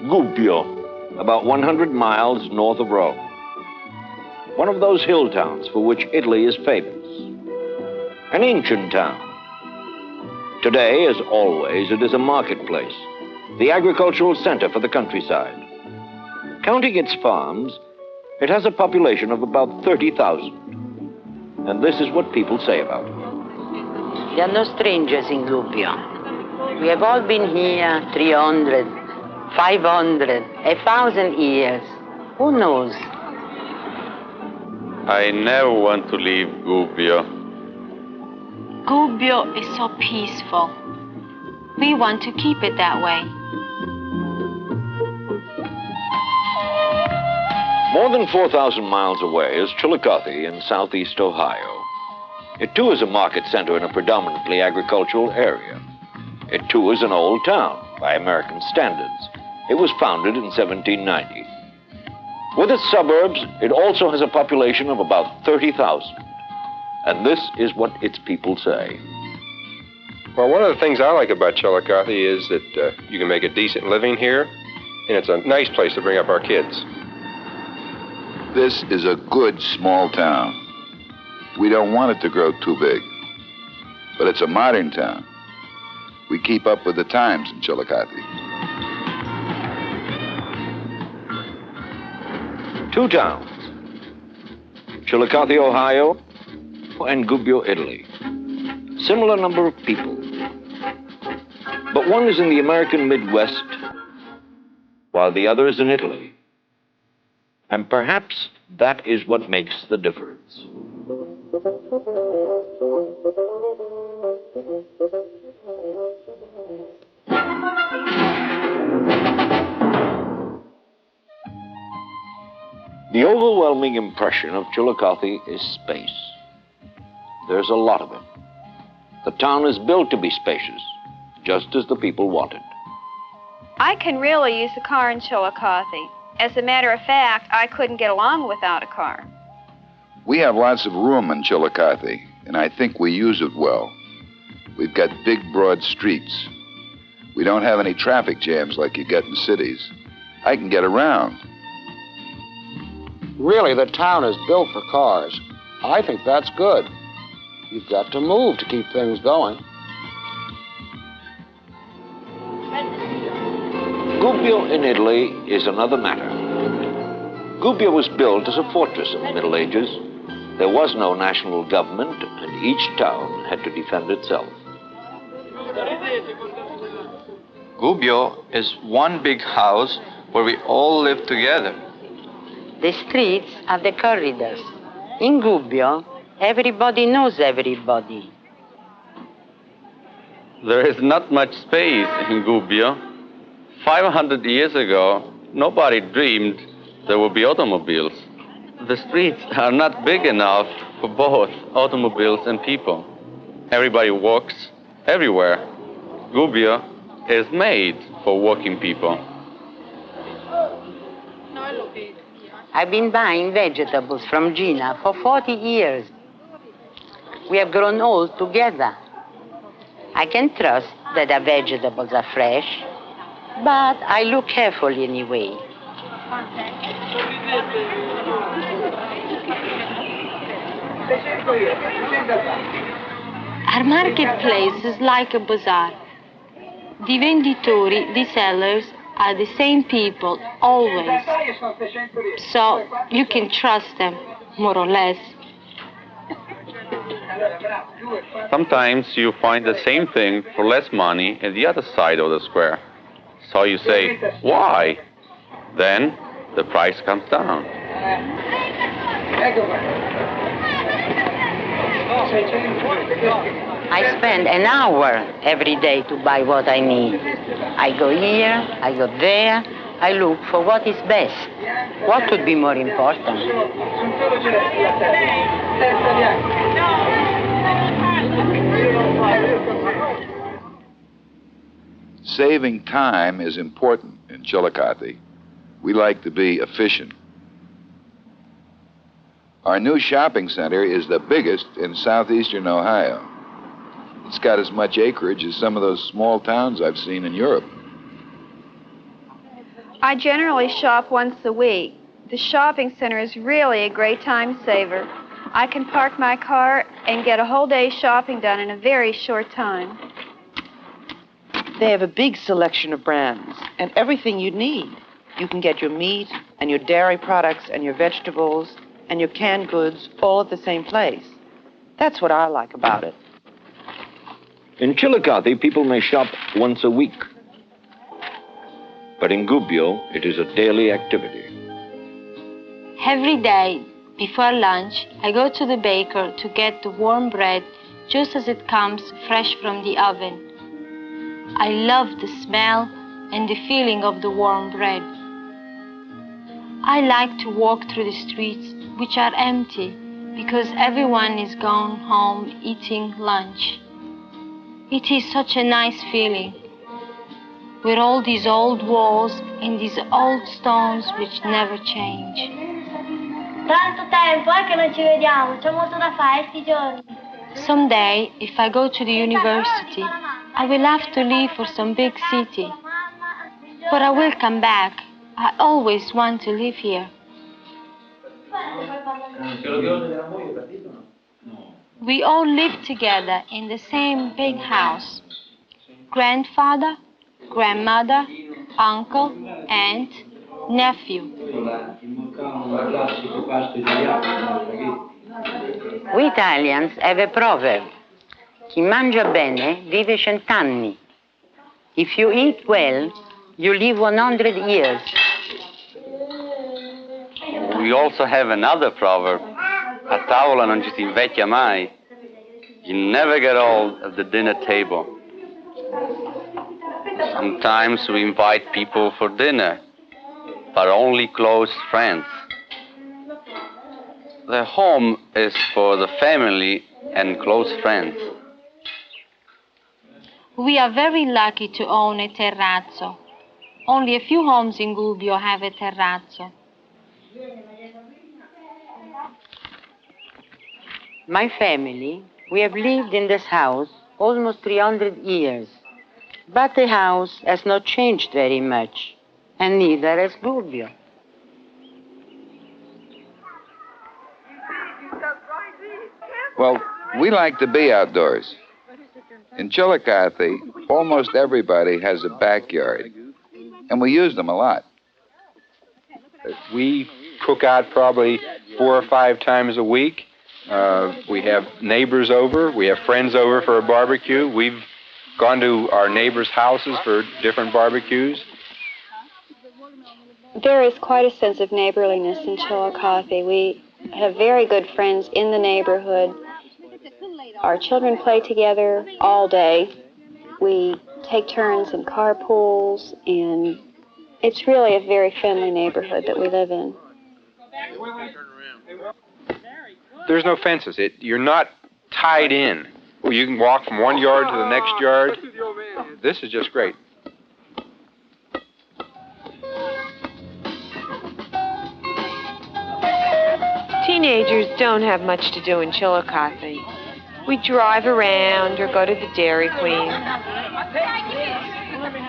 Gubbio, about 100 miles north of Rome. One of those hill towns for which Italy is famous. An ancient town. Today, as always, it is a marketplace, the agricultural center for the countryside. Counting its farms, it has a population of about 30,000. And this is what people say about it. There are no strangers in Gubbio. We have all been here 300, 500, 1,000 years. Who knows? I never want to leave Gubbio. Gubbio is so peaceful. We want to keep it that way. More than 4,000 miles away is Chillicothe in southeast Ohio. It too is a market center in a predominantly agricultural area. It too is an old town by American standards. It was founded in 1790. With its suburbs, it also has a population of about 30,000. And this is what its people say. Well, one of the things I like about Chillicothe is that you can make a decent living here, and it's a nice place to bring up our kids. This is a good small town. We don't want it to grow too big, but it's a modern town. We keep up with the times in Chillicothe. Two towns, Chillicothe, Ohio, and Gubbio, Italy. Similar number of people. But one is in the American Midwest, while the other is in Italy. And perhaps that is what makes the difference. The overwhelming impression of Chillicothe is space. There's a lot of it. The town is built to be spacious, just as the people wanted. I can really use a car in Chillicothe. As a matter of fact, I couldn't get along without a car. We have lots of room in Chillicothe, and I think we use it well. We've got big, broad streets. We don't have any traffic jams like you get in cities. I can get around. Really, the town is built for cars. I think that's good. You've got to move to keep things going. Gubbio in Italy is another matter. Gubbio was built as a fortress in the Middle Ages. There was no national government, and each town had to defend itself. Gubbio is one big house where we all live together. The streets are the corridors. In Gubbio, everybody knows everybody. There is not much space in Gubbio. 500 years ago, nobody dreamed there would be automobiles. The streets are not big enough for both automobiles and people. Everybody walks everywhere. Gubbio is made for walking people. I've been buying vegetables from Gina for 40 years. We have grown old together. I can trust that the vegetables are fresh, but I look carefully anyway. Our marketplace is like a bazaar. The venditori, the sellers, are the same people, always. So you can trust them, more or less. Sometimes you find the same thing for less money at the other side of the square. So you say, why? Then the price comes down. I spend an hour every day to buy what I need. I go here, I go there, I look for what is best. What could be more important? Saving time is important in Chillicothe. We like to be efficient. Our new shopping center is the biggest in southeastern Ohio. It's got as much acreage as some of those small towns I've seen in Europe. I generally shop once a week. The shopping center is really a great time saver. I can park my car and get a whole day's shopping done in a very short time. They have a big selection of brands and everything you need. You can get your meat and your dairy products and your vegetables and your canned goods all at the same place. That's what I like about it. In Chillicothe, people may shop once a week. But in Gubbio, it is a daily activity. Every day, before lunch, I go to the baker to get the warm bread just as it comes fresh from the oven. I love the smell and the feeling of the warm bread. I like to walk through the streets, which are empty, because everyone is gone home eating lunch. It is such a nice feeling, with all these old walls and these old stones which never change. Tanto tempo, che non ci vediamo, c'è molto da fare sti giorni. Someday, if I go to the university, I will have to leave for some big city. But I will come back. I always want to live here. We all live together in the same big house. Grandfather, grandmother, uncle, aunt, nephew. We Italians have a proverb. Chi mangia bene vive 100 anni. If you eat well, you live 100 years. We also have another proverb. A tavola non ci si invecchia mai. You never get old at the dinner table. Sometimes we invite people for dinner, but only close friends. The home is for the family and close friends. We are very lucky to own a terrazzo. Only a few homes in Gubbio have a terrazzo. My family, we have lived in this house almost 300 years. But the house has not changed very much, and neither has Gubbio. Well, we like to be outdoors. In Chillicothe, almost everybody has a backyard, and we use them a lot. We cook out probably 4 or 5 times a week. We have neighbors over. We have friends over for a barbecue. We've gone to our neighbors' houses for different barbecues. There is quite a sense of neighborliness in Chillicothe. We have very good friends in the neighborhood. Our children play together all day. We take turns in carpools, and it's really a very friendly neighborhood that we live in. There's no fences. You're not tied in. You can walk from one yard to the next yard. This is just great. Teenagers don't have much to do in Chillicothe. We drive around or go to the Dairy Queen.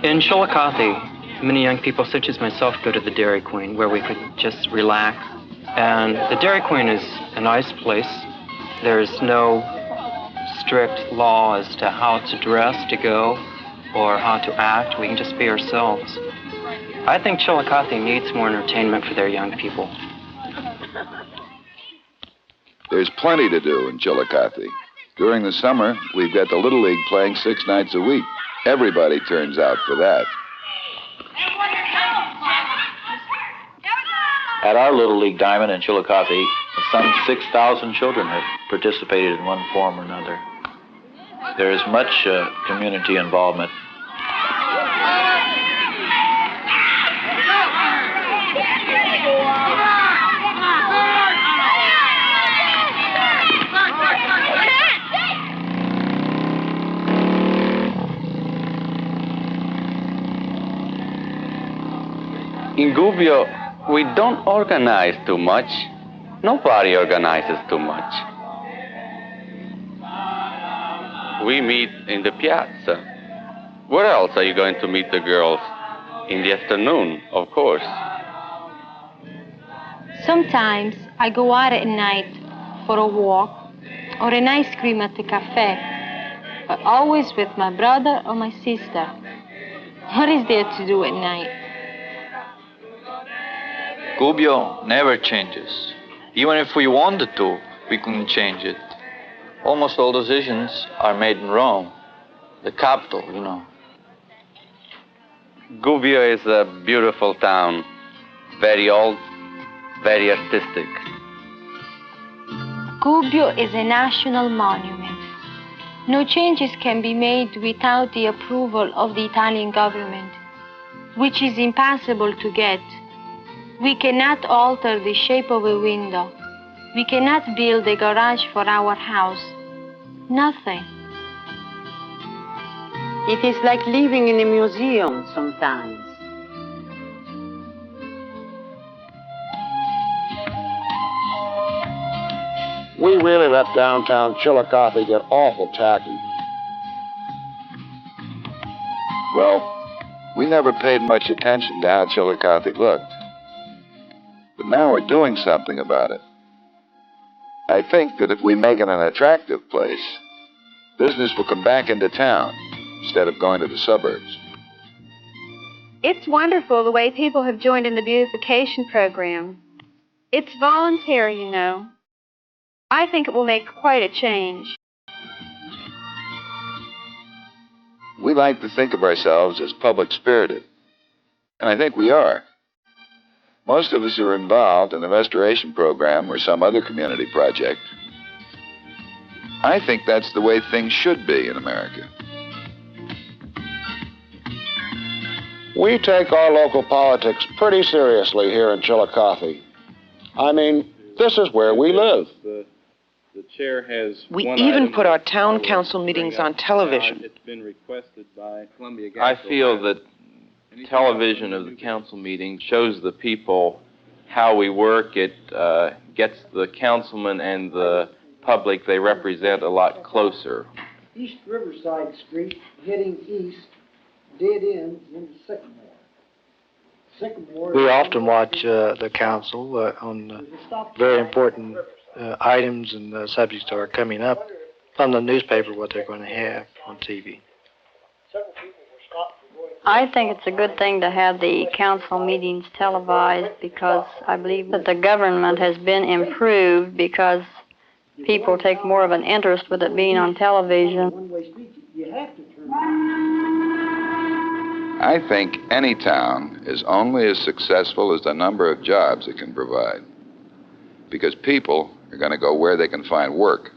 In Chillicothe, many young people such as myself go to the Dairy Queen where we could just relax. And the Dairy Queen is a nice place. There's no strict law as to how to dress to go or how to act. We can just be ourselves. I think Chillicothe needs more entertainment for their young people. There's plenty to do in Chillicothe. During the summer, we've got the Little League playing 6 nights a week. Everybody turns out for that. At our Little League Diamond in Chillicothe, some 6,000 children have participated in one form or another. There is much community involvement. In Gubbio, we don't organize too much. Nobody organizes too much. We meet in the piazza. Where else are you going to meet the girls? In the afternoon, of course. Sometimes I go out at night for a walk or an ice cream at the cafe, but always with my brother or my sister. What is there to do at night? Gubbio never changes. Even if we wanted to, we couldn't change it. Almost all decisions are made in Rome, the capital, you know. Gubbio is a beautiful town, very old, very artistic. Gubbio is a national monument. No changes can be made without the approval of the Italian government, which is impossible to get. We cannot alter the shape of a window. We cannot build a garage for our house. Nothing. It is like living in a museum sometimes. We really let downtown Chillicothe get awful tacky. Well, we never paid much attention to how Chillicothe looked. But now we're doing something about it. I think that if we make it an attractive place, business will come back into town instead of going to the suburbs. It's wonderful the way people have joined in the beautification program. It's voluntary, you know. I think it will make quite a change. We like to think of ourselves as public-spirited, and I think we are. Most of us are involved in the restoration program or some other community project. I think that's the way things should be in America. We take our local politics pretty seriously here in Chillicothe. I mean, this is where we live. The chair has We even put our town council meetings on television. It's been requested by Columbia I Gas. feel that television of the council meeting shows the people how we work. It gets the councilmen and the public they represent a lot closer. East Riverside Street, heading east, dead end into Sycamore. We often watch the council on very important items and subjects that are coming up from the newspaper, what they're going to have on TV. I think it's a good thing to have the council meetings televised because I believe that the government has been improved because people take more of an interest with it being on television. I think any town is only as successful as the number of jobs it can provide, because people are going to go where they can find work.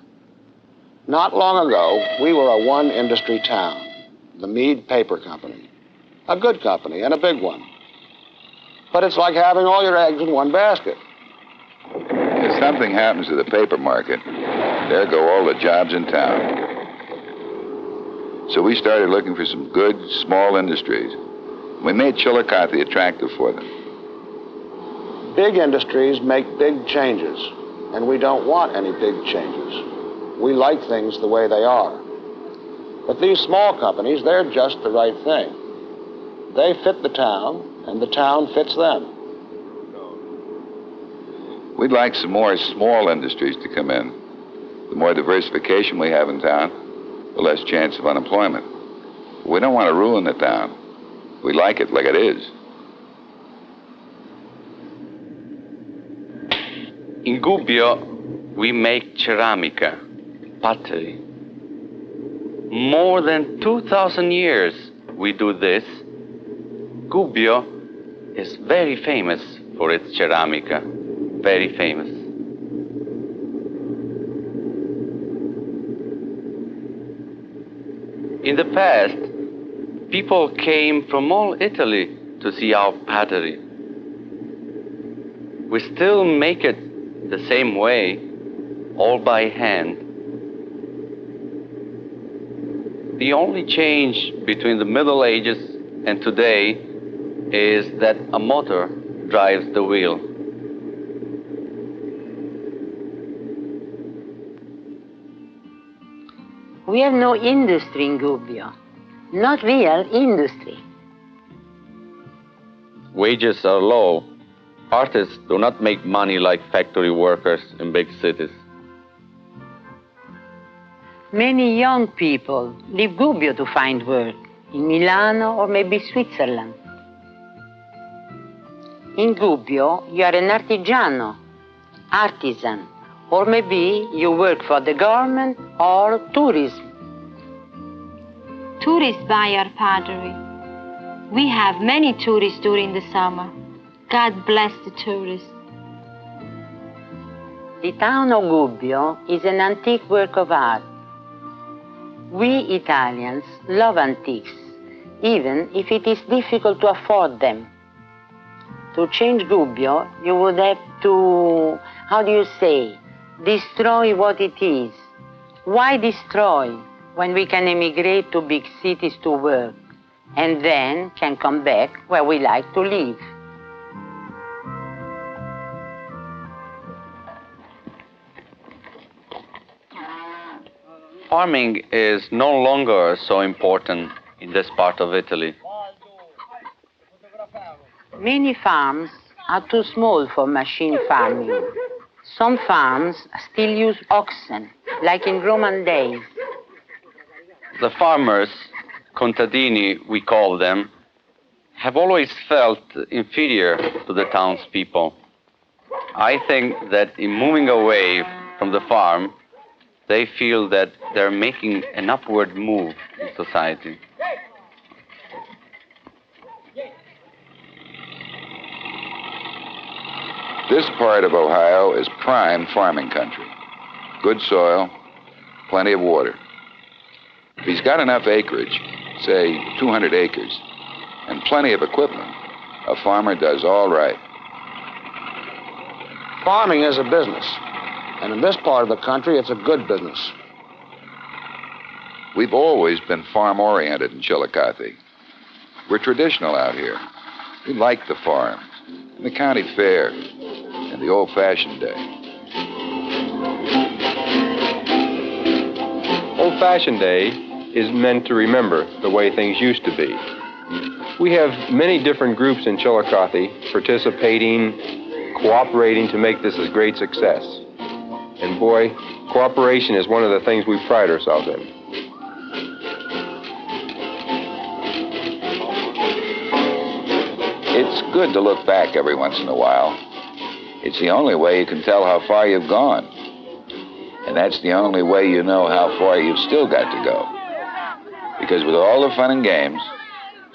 Not long ago, we were a one-industry town, the Mead Paper Company. A good company and a big one. But it's like having all your eggs in one basket. If something happens to the paper market, there go all the jobs in town. So we started looking for some good, small industries. We made Chillicothe attractive for them. Big industries make big changes, and we don't want any big changes. We like things the way they are. But these small companies, they're just the right thing. They fit the town, and the town fits them. We'd like some more small industries to come in. The more diversification we have in town, the less chance of unemployment. We don't want to ruin the town. We like it like it is. In Gubbio, we make ceramica, pottery. More than 2,000 years we do this. Gubbio is very famous for its ceramica, very famous. In the past, people came from all Italy to see our pottery. We still make it the same way, all by hand. The only change between the Middle Ages and today is that a motor drives the wheel. We have no industry in Gubbio, not real industry. wages are low, artists do not make money like factory workers in big cities. Many young people leave Gubbio to find work, in Milano or maybe Switzerland. In Gubbio, you are an artigiano, artisan, or maybe you work for the government or tourism. Tourists buy our pottery. We have many tourists during the summer. God bless the tourists. The town of Gubbio is an antique work of art. We Italians love antiques, even if it is difficult to afford them. To change Gubbio, you would have to, how do you say, destroy what it is. Why destroy when we can emigrate to big cities to work and then can come back where we like to live? Farming is no longer so important in this part of Italy. Many farms are too small for machine farming. Some farms still use oxen, like in Roman days. The farmers, contadini we call them, have always felt inferior to the townspeople. I think that in moving away from the farm, they feel that they're making an upward move in society. This part of Ohio is prime farming country. Good soil, plenty of water. If he's got enough acreage, say 200 acres, and plenty of equipment, a farmer does all right. Farming is a business, and in this part of the country, it's a good business. We've always been farm-oriented in Chillicothe. We're traditional out here. We like the farm, and the county fair, and the old-fashioned day. Old-fashioned day is meant to remember the way things used to be. We have many different groups in Chillicothe participating, cooperating to make this a great success. And boy, cooperation is one of the things we pride ourselves in. It's good to look back every once in a while. It's the only way you can tell how far you've gone. And that's the only way you know how far you've still got to go. Because with all the fun and games,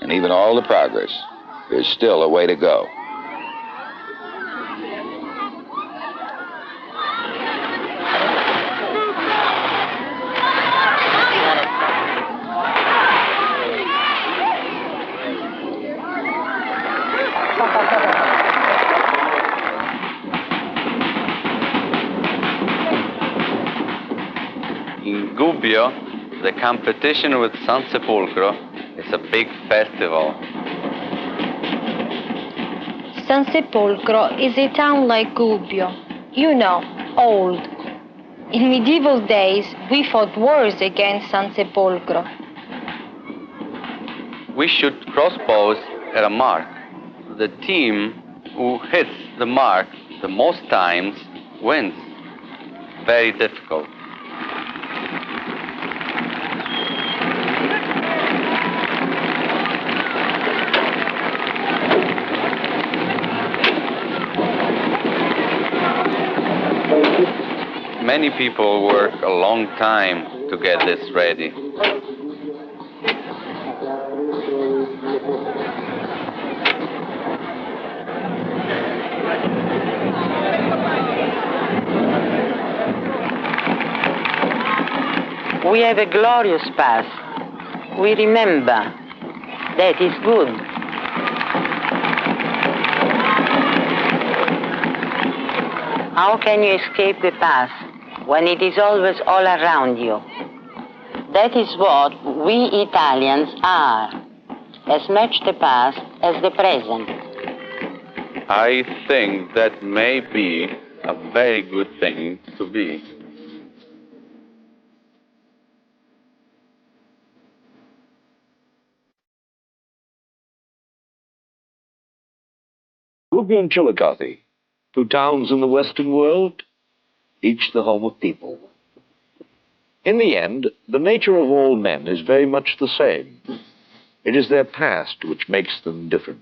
and even all the progress, there's still a way to go. In Gubbio, the competition with San Sepolcro is a big festival. San Sepolcro is a town like Gubbio, you know, old. In medieval days, we fought wars against San Sepolcro. We shoot crossbows at a mark. The team who hits the mark the most times wins. Very difficult. Many people work a long time to get this ready. We have a glorious past. We remember. That is good. How can you escape the past when it is always all around you? That is what we Italians are, as much the past as the present. I think that may be a very good thing to be. Gubbio and Chillicothe, two towns in the Western world, each the home of people. In the end, the nature of all men is very much the same. It is their past which makes them different.